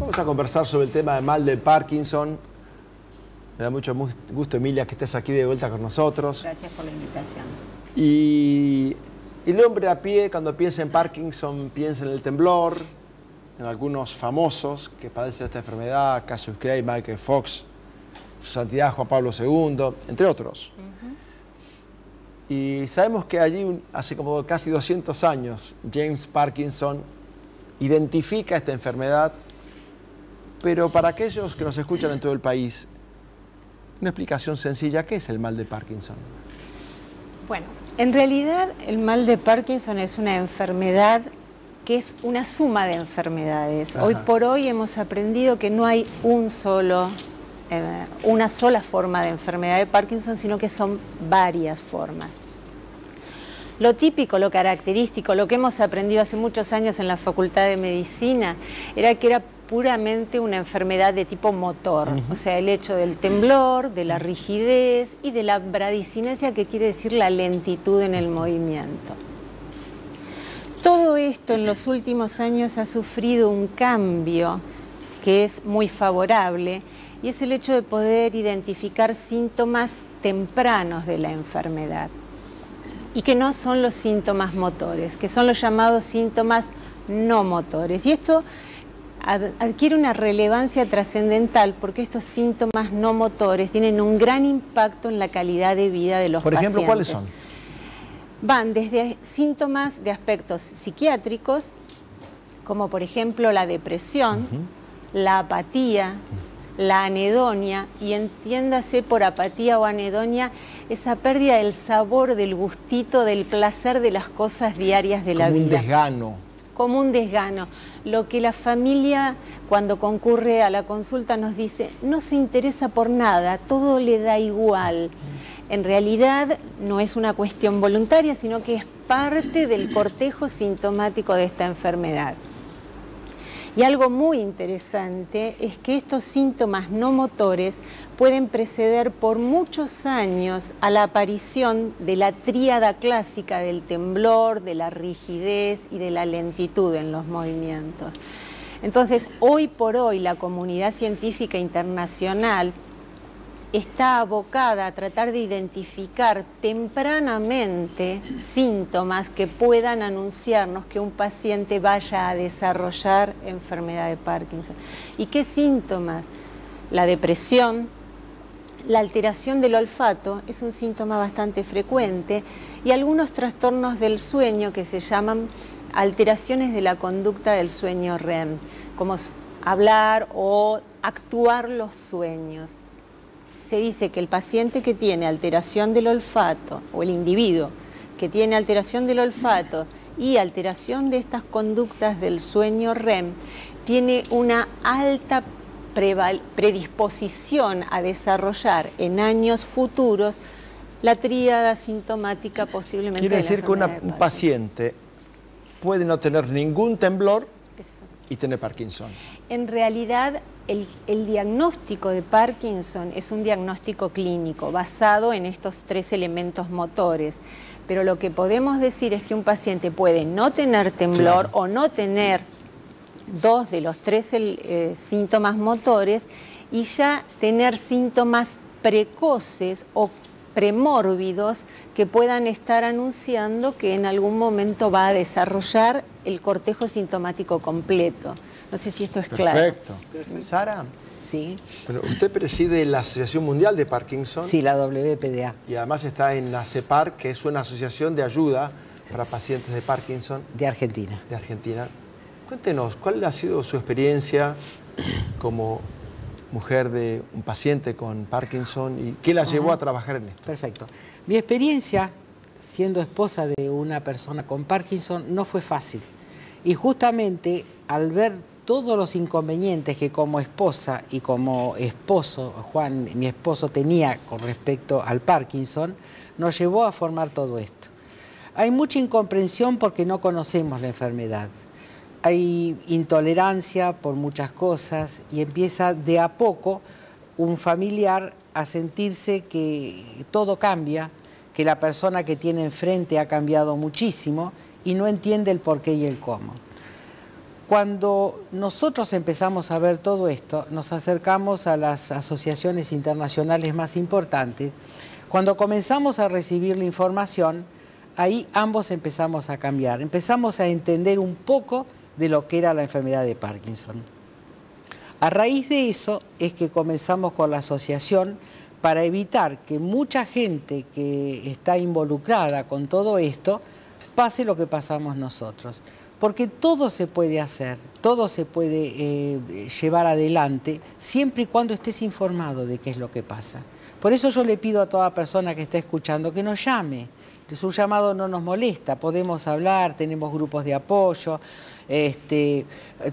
Vamos a conversar sobre el tema del mal de Parkinson. Me da mucho gusto, Emilia, que estés aquí de vuelta con nosotros. Gracias por la invitación. Y el hombre a pie, cuando piensa en Parkinson, piensa en el temblor, en algunos famosos que padecen esta enfermedad, Cassius Clay, Michael Fox, Su Santidad Juan Pablo II, entre otros. Y sabemos que allí, hace como casi 200 años, James Parkinson identifica esta enfermedad, pero para aquellos que nos escuchan en todo el país, una explicación sencilla: ¿qué es el mal de Parkinson? Bueno, en realidad el mal de Parkinson es una enfermedad que es una suma de enfermedades. Hoy por hoy hemos aprendido que no hay una sola forma de enfermedad de Parkinson, sino que son varias formas. Lo típico, lo característico, lo que hemos aprendido hace muchos años en la Facultad de Medicina, era que era puramente una enfermedad de tipo motor, o sea, el hecho del temblor, de la rigidez y de la bradicinesia, que quiere decir la lentitud en el movimiento. Todo esto en los últimos años ha sufrido un cambio que es muy favorable, y es el hecho de poder identificar síntomas tempranos de la enfermedad, y que no son los síntomas motores, que son los llamados síntomas no motores. Y esto adquiere una relevancia trascendental porque estos síntomas no motores tienen un gran impacto en la calidad de vida de los pacientes. Por ejemplo, ¿cuáles son? Van desde síntomas de aspectos psiquiátricos, como por ejemplo la depresión, la apatía, la anedonia, y entiéndase por apatía o anedonia esa pérdida del sabor, del gustito, del placer de las cosas diarias de la vida. Como un desgano. Como un desgano. Lo que la familia, cuando concurre a la consulta, nos dice: no se interesa por nada, todo le da igual. En realidad no es una cuestión voluntaria, sino que es parte del cortejo sintomático de esta enfermedad. Y algo muy interesante es que estos síntomas no motores pueden preceder por muchos años a la aparición de la tríada clásica del temblor, de la rigidez y de la lentitud en los movimientos. Entonces, hoy por hoy, la comunidad científica internacional está abocada a tratar de identificar tempranamente síntomas que puedan anunciarnos que un paciente vaya a desarrollar enfermedad de Parkinson. ¿Y qué síntomas? La depresión, la alteración del olfato es un síntoma bastante frecuente, y algunos trastornos del sueño que se llaman alteraciones de la conducta del sueño REM, como hablar o actuar los sueños. Se dice que el paciente que tiene alteración del olfato, o el individuo que tiene alteración del olfato y alteración de estas conductas del sueño REM, tiene una alta predisposición a desarrollar en años futuros la tríada sintomática posiblemente. Quiere decir que un paciente puede no tener ningún temblor y tener Parkinson. En realidad, el diagnóstico de Parkinson es un diagnóstico clínico basado en estos tres elementos motores. Pero lo que podemos decir es que un paciente puede no tener temblor, o no tener dos de los tres síntomas motores, y ya tener síntomas precoces o premórbidos que puedan estar anunciando que en algún momento va a desarrollar el cortejo sintomático completo. No sé si esto es claro. Perfecto. Sara. Sí. Bueno, usted preside la Asociación Mundial de Parkinson. Sí, la WPDA. Y además está en la CEPAR, que es una asociación de ayuda para pacientes de Parkinson. De Argentina. De Argentina. Cuéntenos, ¿cuál ha sido su experiencia como mujer de un paciente con Parkinson y qué la llevó a trabajar en esto? Perfecto. Mi experiencia siendo esposa de una persona con Parkinson no fue fácil. Y justamente al ver todos los inconvenientes que como esposa y como esposo, Juan, mi esposo, tenía con respecto al Parkinson, nos llevó a formar todo esto. Hay mucha incomprensión porque no conocemos la enfermedad. Hay intolerancia por muchas cosas y empieza de a poco un familiar a sentirse que todo cambia, que la persona que tiene enfrente ha cambiado muchísimo y no entiende el por qué y el cómo. Cuando nosotros empezamos a ver todo esto, nos acercamos a las asociaciones internacionales más importantes. Cuando comenzamos a recibir la información, ahí ambos empezamos a cambiar, empezamos a entender un poco de lo que era la enfermedad de Parkinson. A raíz de eso es que comenzamos con la asociación para evitar que mucha gente que está involucrada con todo esto pase lo que pasamos nosotros. Porque todo se puede hacer, todo se puede llevar adelante, siempre y cuando estés informado de qué es lo que pasa. Por eso yo le pido a toda persona que esté escuchando que nos llame. Su llamado no nos molesta, podemos hablar, tenemos grupos de apoyo,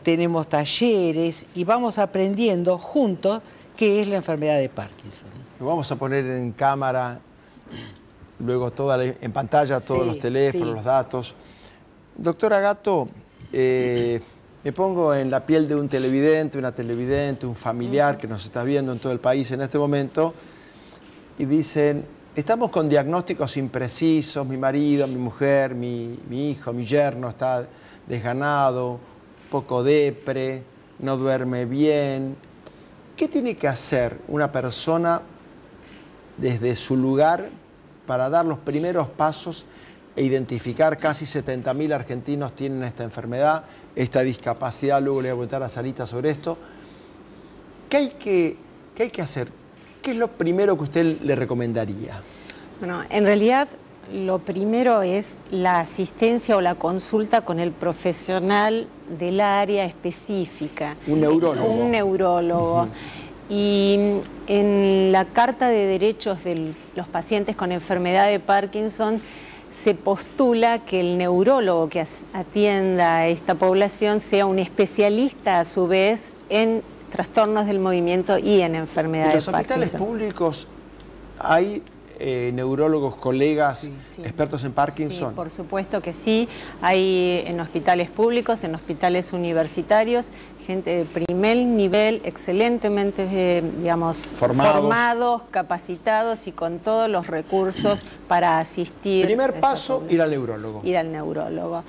tenemos talleres y vamos aprendiendo juntos qué es la enfermedad de Parkinson. Lo vamos a poner en cámara, luego en pantalla todos los teléfonos, los datos. Doctora Gatto, me pongo en la piel de un televidente, una televidente, un familiar que nos está viendo en todo el país en este momento y dicen, estamos con diagnósticos imprecisos, mi marido, mi mujer, mi hijo, mi yerno está desganado, poco depre, no duerme bien. ¿Qué tiene que hacer una persona desde su lugar para dar los primeros pasos e identificar? Casi 70.000 argentinos tienen esta enfermedad, esta discapacidad? Luego le voy a preguntar a Sarita sobre esto. ¿Qué hay que hacer? ¿Qué es lo primero que usted le recomendaría? Bueno, en realidad lo primero es la asistencia o la consulta con el profesional del área específica. Un neurólogo. Un neurólogo. Y en la Carta de Derechos de los Pacientes con Enfermedad de Parkinson se postula que el neurólogo que atienda a esta población sea un especialista a su vez en trastornos del movimiento y en enfermedad de Parkinson. ¿En los hospitales públicos hay neurólogos, colegas, expertos en Parkinson? Sí, por supuesto que sí. Hay en hospitales públicos, en hospitales universitarios, gente de primer nivel, excelentemente, formados, capacitados y con todos los recursos para asistir. Primer paso, ir al neurólogo. Ir al neurólogo.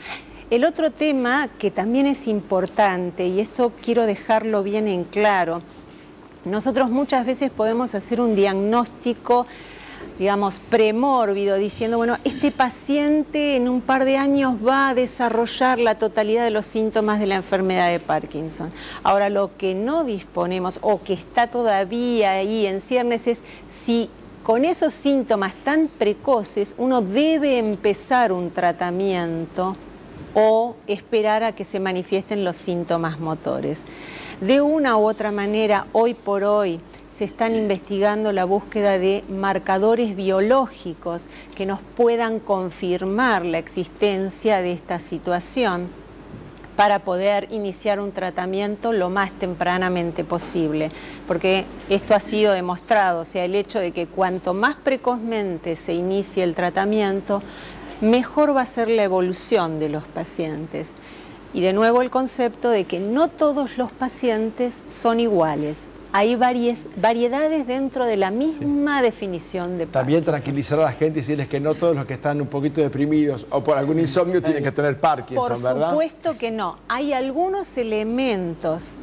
El otro tema que también es importante, y esto quiero dejarlo bien en claro, nosotros muchas veces podemos hacer un diagnóstico, digamos, premórbido, diciendo, bueno, este paciente en un par de años va a desarrollar la totalidad de los síntomas de la enfermedad de Parkinson. Ahora, lo que no disponemos o que está todavía ahí en ciernes es si con esos síntomas tan precoces uno debe empezar un tratamiento o esperar a que se manifiesten los síntomas motores. De una u otra manera, hoy por hoy, se están investigando la búsqueda de marcadores biológicos que nos puedan confirmar la existencia de esta situación para poder iniciar un tratamiento lo más tempranamente posible, porque esto ha sido demostrado, o sea, el hecho de que cuanto más precozmente se inicie el tratamiento, mejor va a ser la evolución de los pacientes. Y de nuevo el concepto de que no todos los pacientes son iguales. Hay variedades dentro de la misma definición de Parkinson. También tranquilizar a la gente y decirles que no todos los que están un poquito deprimidos o por algún insomnio tienen que tener Parkinson, ¿verdad? Por supuesto que no. Hay algunos elementos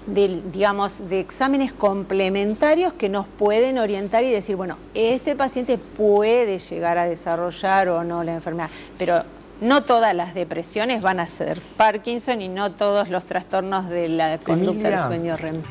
de exámenes complementarios que nos pueden orientar y decir, bueno, este paciente puede llegar a desarrollar o no la enfermedad, pero no todas las depresiones van a ser Parkinson y no todos los trastornos de la conducta del sueño REM.